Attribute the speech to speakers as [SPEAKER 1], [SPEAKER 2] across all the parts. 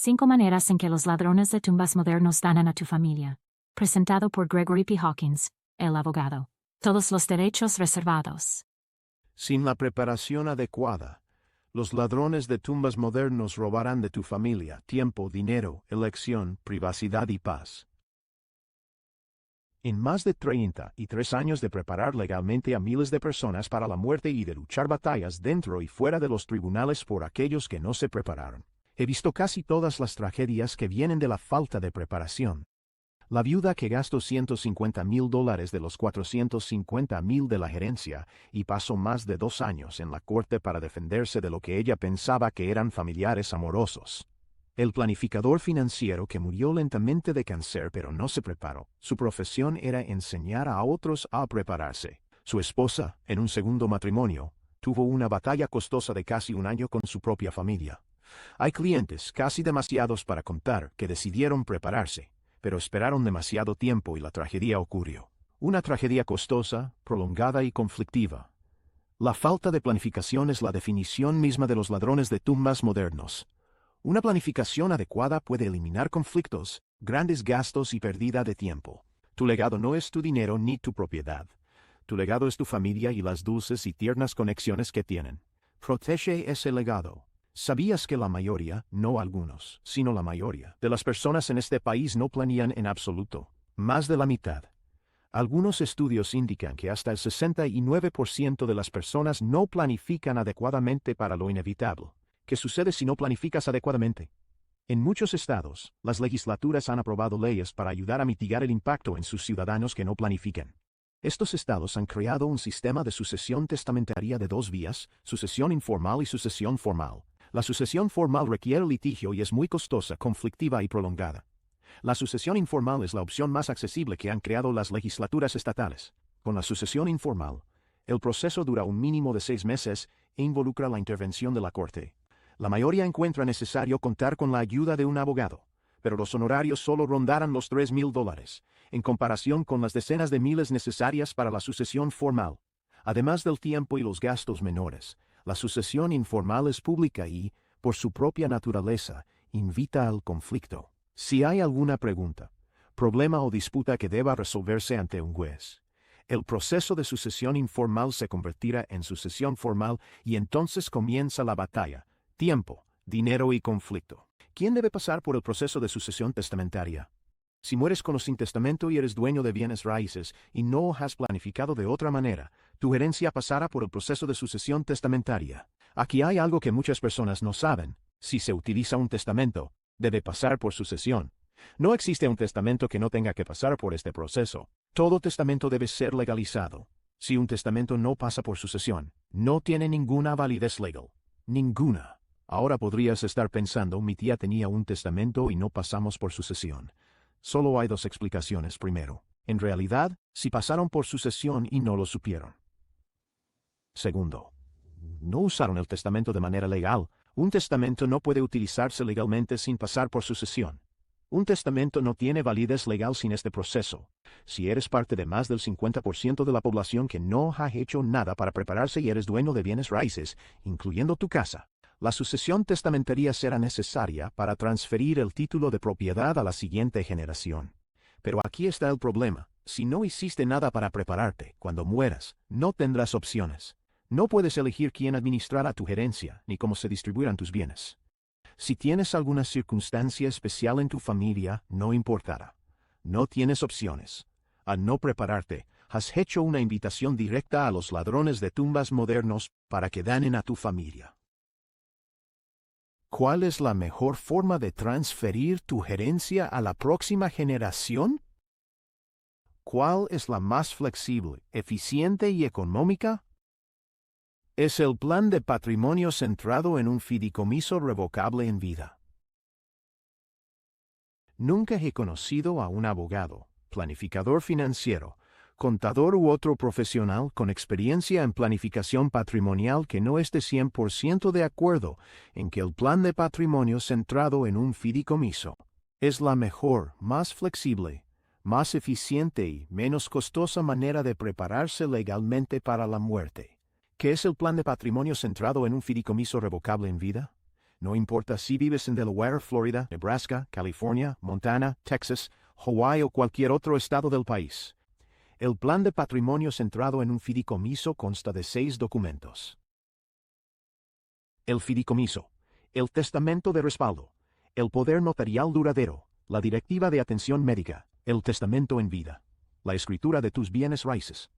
[SPEAKER 1] 5 maneras en que los ladrones de tumbas modernos dañan a tu familia. Presentado por Gregory P. Hawkins, el abogado. Todos los derechos reservados.
[SPEAKER 2] Sin la preparación adecuada, los ladrones de tumbas modernos robarán de tu familia tiempo, dinero, elección, privacidad y paz. En más de 33 años de preparar legalmente a miles de personas para la muerte y de luchar batallas dentro y fuera de los tribunales por aquellos que no se prepararon, he visto casi todas las tragedias que vienen de la falta de preparación. La viuda que gastó $150,000 de los $450,000 de la gerencia y pasó más de 2 años en la corte para defenderse de lo que ella pensaba que eran familiares amorosos. El planificador financiero que murió lentamente de cáncer pero no se preparó. Su profesión era enseñar a otros a prepararse. Su esposa, en un segundo matrimonio, tuvo una batalla costosa de casi 1 año con su propia familia. Hay clientes, casi demasiados para contar, que decidieron prepararse, pero esperaron demasiado tiempo y la tragedia ocurrió. Una tragedia costosa, prolongada y conflictiva. La falta de planificación es la definición misma de los ladrones de tumbas modernos. Una planificación adecuada puede eliminar conflictos, grandes gastos y pérdida de tiempo. Tu legado no es tu dinero ni tu propiedad. Tu legado es tu familia y las dulces y tiernas conexiones que tienen. Protege ese legado. ¿Sabías que la mayoría, no algunos, sino la mayoría, de las personas en este país no planean en absoluto? Más de la mitad. Algunos estudios indican que hasta el 69% de las personas no planifican adecuadamente para lo inevitable. ¿Qué sucede si no planificas adecuadamente? En muchos estados, las legislaturas han aprobado leyes para ayudar a mitigar el impacto en sus ciudadanos que no planifican. Estos estados han creado un sistema de sucesión testamentaria de 2 vías, sucesión informal y sucesión formal. La sucesión formal requiere litigio y es muy costosa, conflictiva y prolongada. La sucesión informal es la opción más accesible que han creado las legislaturas estatales. Con la sucesión informal, el proceso dura un mínimo de 6 meses e involucra la intervención de la corte. La mayoría encuentra necesario contar con la ayuda de un abogado, pero los honorarios solo rondarán los $3,000, en comparación con las decenas de miles necesarias para la sucesión formal. Además del tiempo y los gastos menores, la sucesión informal es pública y, por su propia naturaleza, invita al conflicto. Si hay alguna pregunta, problema o disputa que deba resolverse ante un juez, el proceso de sucesión informal se convertirá en sucesión formal y entonces comienza la batalla, tiempo, dinero y conflicto. ¿Quién debe pasar por el proceso de sucesión testamentaria? Si mueres con o sin testamento y eres dueño de bienes raíces y no has planificado de otra manera, tu herencia pasará por el proceso de sucesión testamentaria. Aquí hay algo que muchas personas no saben. Si se utiliza un testamento, debe pasar por sucesión. No existe un testamento que no tenga que pasar por este proceso. Todo testamento debe ser legalizado. Si un testamento no pasa por sucesión, no tiene ninguna validez legal. Ninguna. Ahora podrías estar pensando, mi tía tenía un testamento y no pasamos por sucesión. Solo hay 2 explicaciones. Primero, en realidad, sí pasaron por sucesión y no lo supieron. Segundo, no usaron el testamento de manera legal. Un testamento no puede utilizarse legalmente sin pasar por sucesión. Un testamento no tiene validez legal sin este proceso. Si eres parte de más del 50% de la población que no ha hecho nada para prepararse y eres dueño de bienes raíces, incluyendo tu casa, la sucesión testamentaria será necesaria para transferir el título de propiedad a la siguiente generación. Pero aquí está el problema. Si no hiciste nada para prepararte, cuando mueras, no tendrás opciones. No puedes elegir quién administrará tu herencia, ni cómo se distribuirán tus bienes. Si tienes alguna circunstancia especial en tu familia, no importará. No tienes opciones. Al no prepararte, has hecho una invitación directa a los ladrones de tumbas modernos para que dañen a tu familia. ¿Cuál es la mejor forma de transferir tu herencia a la próxima generación? ¿Cuál es la más flexible, eficiente y económica? Es el plan de patrimonio centrado en un fideicomiso revocable en vida. Nunca he conocido a un abogado, planificador financiero, contador u otro profesional con experiencia en planificación patrimonial que no esté 100% de acuerdo en que el plan de patrimonio centrado en un fideicomiso es la mejor, más flexible, más eficiente y menos costosa manera de prepararse legalmente para la muerte. ¿Qué es el plan de patrimonio centrado en un fideicomiso revocable en vida? No importa si vives en Delaware, Florida, Nebraska, California, Montana, Texas, Hawái o cualquier otro estado del país. El plan de patrimonio centrado en un fideicomiso consta de 6 documentos. El fideicomiso, el testamento de respaldo, el poder notarial duradero, la directiva de atención médica, el testamento en vida, la escritura de tus bienes raíces.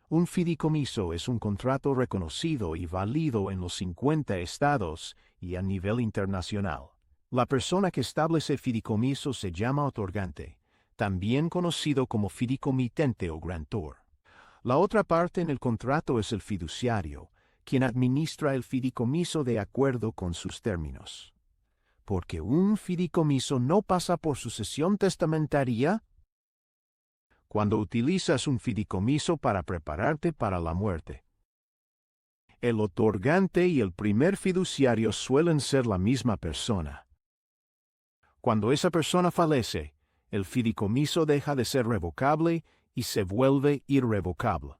[SPEAKER 2] Un fideicomiso es un contrato reconocido y válido en los 50 estados y a nivel internacional. La persona que establece fideicomiso se llama otorgante, también conocido como fideicomitente o grantor. La otra parte en el contrato es el fiduciario, quien administra el fideicomiso de acuerdo con sus términos. Porque un fideicomiso no pasa por sucesión testamentaria. Cuando utilizas un fideicomiso para prepararte para la muerte, el otorgante y el primer fiduciario suelen ser la misma persona. Cuando esa persona fallece, el fideicomiso deja de ser revocable y se vuelve irrevocable.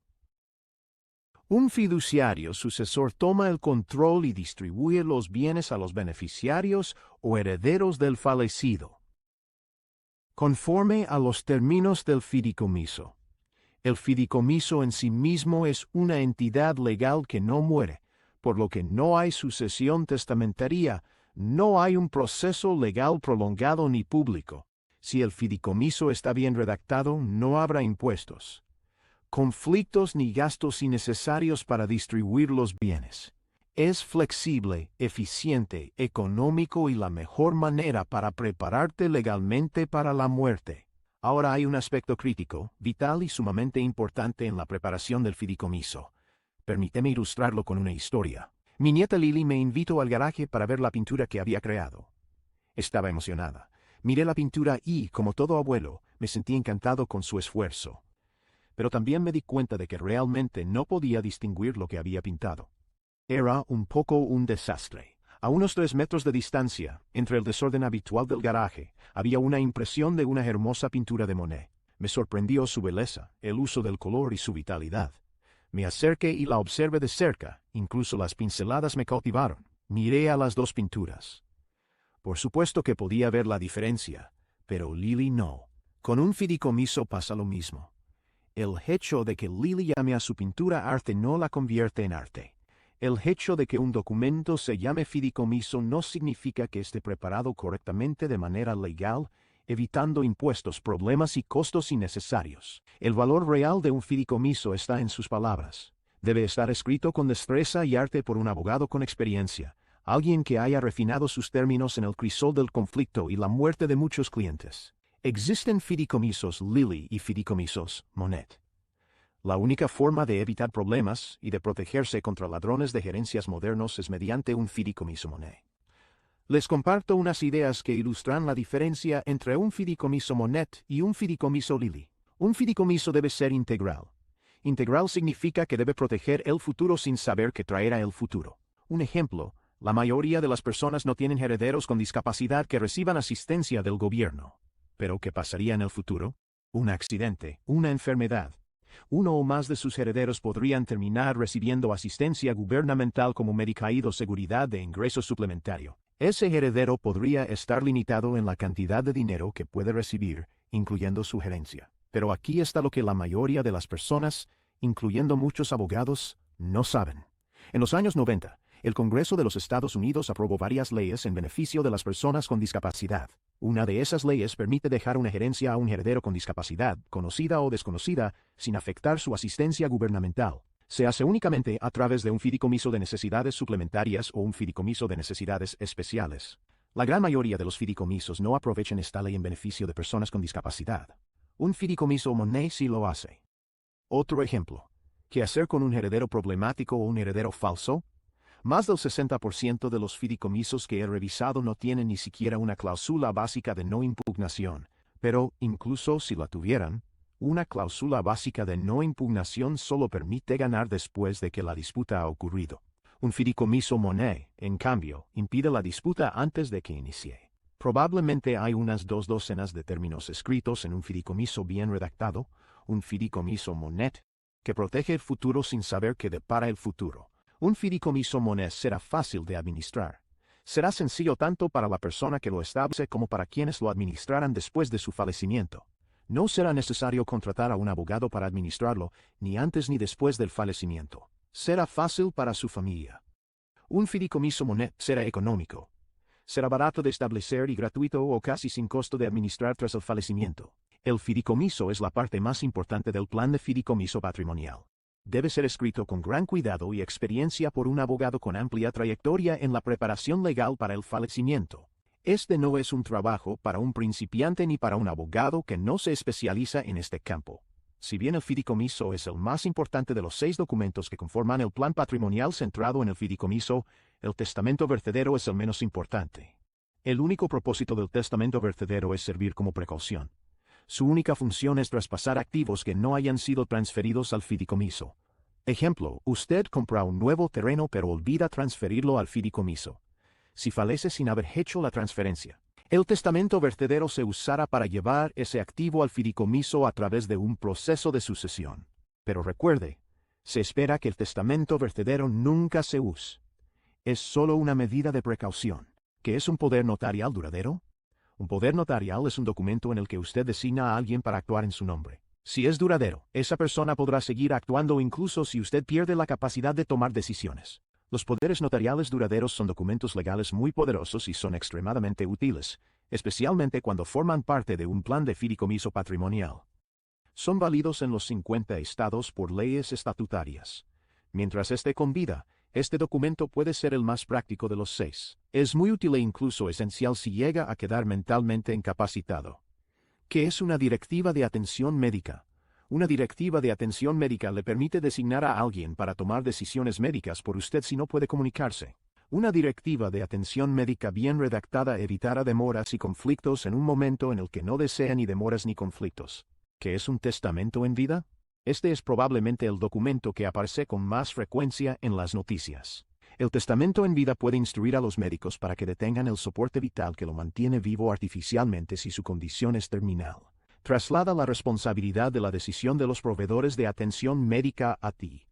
[SPEAKER 2] Un fiduciario sucesor toma el control y distribuye los bienes a los beneficiarios o herederos del fallecido, conforme a los términos del fideicomiso. El fideicomiso en sí mismo es una entidad legal que no muere, por lo que no hay sucesión testamentaria, no hay un proceso legal prolongado ni público. Si el fideicomiso está bien redactado, no habrá impuestos, conflictos ni gastos innecesarios para distribuir los bienes. Es flexible, eficiente, económico y la mejor manera para prepararte legalmente para la muerte. Ahora hay un aspecto crítico, vital y sumamente importante en la preparación del fideicomiso. Permíteme ilustrarlo con una historia. Mi nieta Lily me invitó al garaje para ver la pintura que había creado. Estaba emocionada. Miré la pintura y, como todo abuelo, me sentí encantado con su esfuerzo. Pero también me di cuenta de que realmente no podía distinguir lo que había pintado. Era un poco un desastre. A unos 3 metros de distancia, entre el desorden habitual del garaje, había una impresión de una hermosa pintura de Monet. Me sorprendió su belleza, el uso del color y su vitalidad. Me acerqué y la observé de cerca, incluso las pinceladas me cautivaron. Miré a las 2 pinturas. Por supuesto que podía ver la diferencia, pero Lily no. Con un fideicomiso pasa lo mismo. El hecho de que Lily llame a su pintura arte no la convierte en arte. El hecho de que un documento se llame fideicomiso no significa que esté preparado correctamente de manera legal, evitando impuestos, problemas y costos innecesarios. El valor real de un fideicomiso está en sus palabras. Debe estar escrito con destreza y arte por un abogado con experiencia, alguien que haya refinado sus términos en el crisol del conflicto y la muerte de muchos clientes. Existen fideicomisos Lily y fideicomisos Monet. La única forma de evitar problemas y de protegerse contra ladrones de gerencias modernos es mediante un fideicomiso Monet. Les comparto unas ideas que ilustran la diferencia entre un fideicomiso Monet y un fideicomiso Lily. Un fideicomiso debe ser integral. Integral significa que debe proteger el futuro sin saber qué traerá el futuro. Un ejemplo, la mayoría de las personas no tienen herederos con discapacidad que reciban asistencia del gobierno. ¿Pero qué pasaría en el futuro? Un accidente, una enfermedad. Uno o más de sus herederos podrían terminar recibiendo asistencia gubernamental como Medicaid o seguridad de ingreso suplementario. Ese heredero podría estar limitado en la cantidad de dinero que puede recibir, incluyendo su herencia. Pero aquí está lo que la mayoría de las personas, incluyendo muchos abogados, no saben. En los años 90, el Congreso de los Estados Unidos aprobó varias leyes en beneficio de las personas con discapacidad. Una de esas leyes permite dejar una herencia a un heredero con discapacidad, conocida o desconocida, sin afectar su asistencia gubernamental. Se hace únicamente a través de un fideicomiso de necesidades suplementarias o un fideicomiso de necesidades especiales. La gran mayoría de los fideicomisos no aprovechan esta ley en beneficio de personas con discapacidad. Un fideicomiso Monet sí lo hace. Otro ejemplo. ¿Qué hacer con un heredero problemático o un heredero falso? Más del 60% de los fideicomisos que he revisado no tienen ni siquiera una cláusula básica de no impugnación, pero, incluso si la tuvieran, una cláusula básica de no impugnación solo permite ganar después de que la disputa ha ocurrido. Un fideicomiso Monet, en cambio, impide la disputa antes de que inicie. Probablemente hay unas 2 docenas de términos escritos en un fideicomiso bien redactado, un fideicomiso Monet, que protege el futuro sin saber qué depara el futuro. Un fideicomiso Monet será fácil de administrar. Será sencillo tanto para la persona que lo establece como para quienes lo administrarán después de su fallecimiento. No será necesario contratar a un abogado para administrarlo, ni antes ni después del fallecimiento. Será fácil para su familia. Un fideicomiso Monet será económico. Será barato de establecer y gratuito o casi sin costo de administrar tras el fallecimiento. El fideicomiso es la parte más importante del plan de fideicomiso patrimonial. Debe ser escrito con gran cuidado y experiencia por un abogado con amplia trayectoria en la preparación legal para el fallecimiento. Este no es un trabajo para un principiante ni para un abogado que no se especializa en este campo. Si bien el fideicomiso es el más importante de los 6 documentos que conforman el plan patrimonial centrado en el fideicomiso, el testamento vertedero es el menos importante. El único propósito del testamento vertedero es servir como precaución. Su única función es traspasar activos que no hayan sido transferidos al fideicomiso. Ejemplo, usted compra un nuevo terreno pero olvida transferirlo al fideicomiso. Si fallece sin haber hecho la transferencia, el testamento vertedero se usará para llevar ese activo al fideicomiso a través de un proceso de sucesión. Pero recuerde, se espera que el testamento vertedero nunca se use. Es solo una medida de precaución. ¿Qué es un poder notarial duradero? Un poder notarial es un documento en el que usted designa a alguien para actuar en su nombre. Si es duradero, esa persona podrá seguir actuando incluso si usted pierde la capacidad de tomar decisiones. Los poderes notariales duraderos son documentos legales muy poderosos y son extremadamente útiles, especialmente cuando forman parte de un plan de fideicomiso patrimonial. Son válidos en los 50 estados por leyes estatutarias. Mientras esté con vida, este documento puede ser el más práctico de los 6. Es muy útil e incluso esencial si llega a quedar mentalmente incapacitado. ¿Qué es una directiva de atención médica? Una directiva de atención médica le permite designar a alguien para tomar decisiones médicas por usted si no puede comunicarse. Una directiva de atención médica bien redactada evitará demoras y conflictos en un momento en el que no desea ni demoras ni conflictos. ¿Qué es un testamento en vida? Este es probablemente el documento que aparece con más frecuencia en las noticias. El testamento en vida puede instruir a los médicos para que detengan el soporte vital que lo mantiene vivo artificialmente si su condición es terminal. Traslada la responsabilidad de la decisión de los proveedores de atención médica a ti.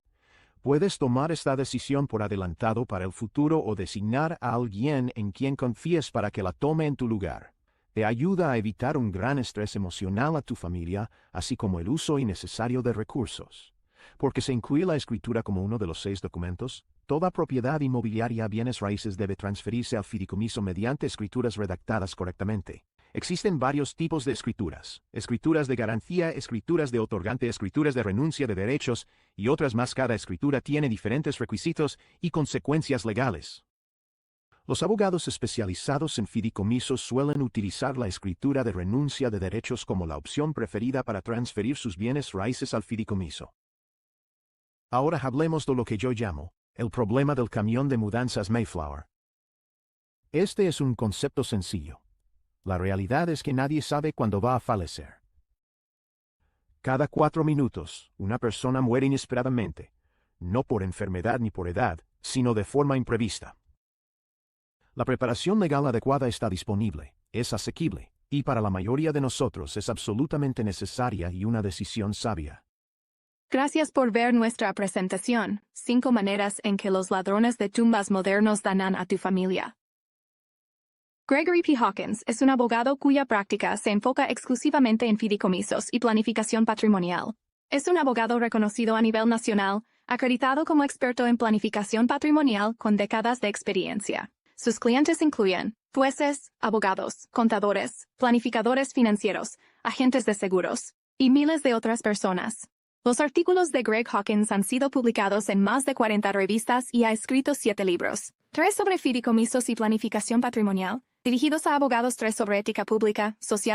[SPEAKER 2] Puedes tomar esta decisión por adelantado para el futuro o designar a alguien en quien confíes para que la tome en tu lugar. Te ayuda a evitar un gran estrés emocional a tu familia, así como el uso innecesario de recursos. Porque se incluye la escritura como uno de los 6 documentos, toda propiedad inmobiliaria bienes raíces debe transferirse al fideicomiso mediante escrituras redactadas correctamente. Existen varios tipos de escrituras: escrituras de garantía, escrituras de otorgante, escrituras de renuncia de derechos y otras más. Cada escritura tiene diferentes requisitos y consecuencias legales. Los abogados especializados en fideicomisos suelen utilizar la escritura de renuncia de derechos como la opción preferida para transferir sus bienes raíces al fideicomiso. Ahora hablemos de lo que yo llamo el problema del camión de mudanzas Mayflower. Este es un concepto sencillo. La realidad es que nadie sabe cuándo va a fallecer. Cada 4 minutos, una persona muere inesperadamente, no por enfermedad ni por edad, sino de forma imprevista. La preparación legal adecuada está disponible, es asequible, y para la mayoría de nosotros es absolutamente necesaria y una decisión sabia.
[SPEAKER 3] Gracias por ver nuestra presentación, 5 maneras en que los ladrones de tumbas modernos dañan a tu familia. Gregory P. Hawkins es un abogado cuya práctica se enfoca exclusivamente en fideicomisos y planificación patrimonial. Es un abogado reconocido a nivel nacional, acreditado como experto en planificación patrimonial con décadas de experiencia. Sus clientes incluyen jueces, abogados, contadores, planificadores financieros, agentes de seguros, y miles de otras personas. Los artículos de Greg Hawkins han sido publicados en más de 40 revistas y ha escrito 7 libros. 3 sobre fideicomisos y planificación patrimonial, dirigidos a abogados, 3 sobre ética pública, social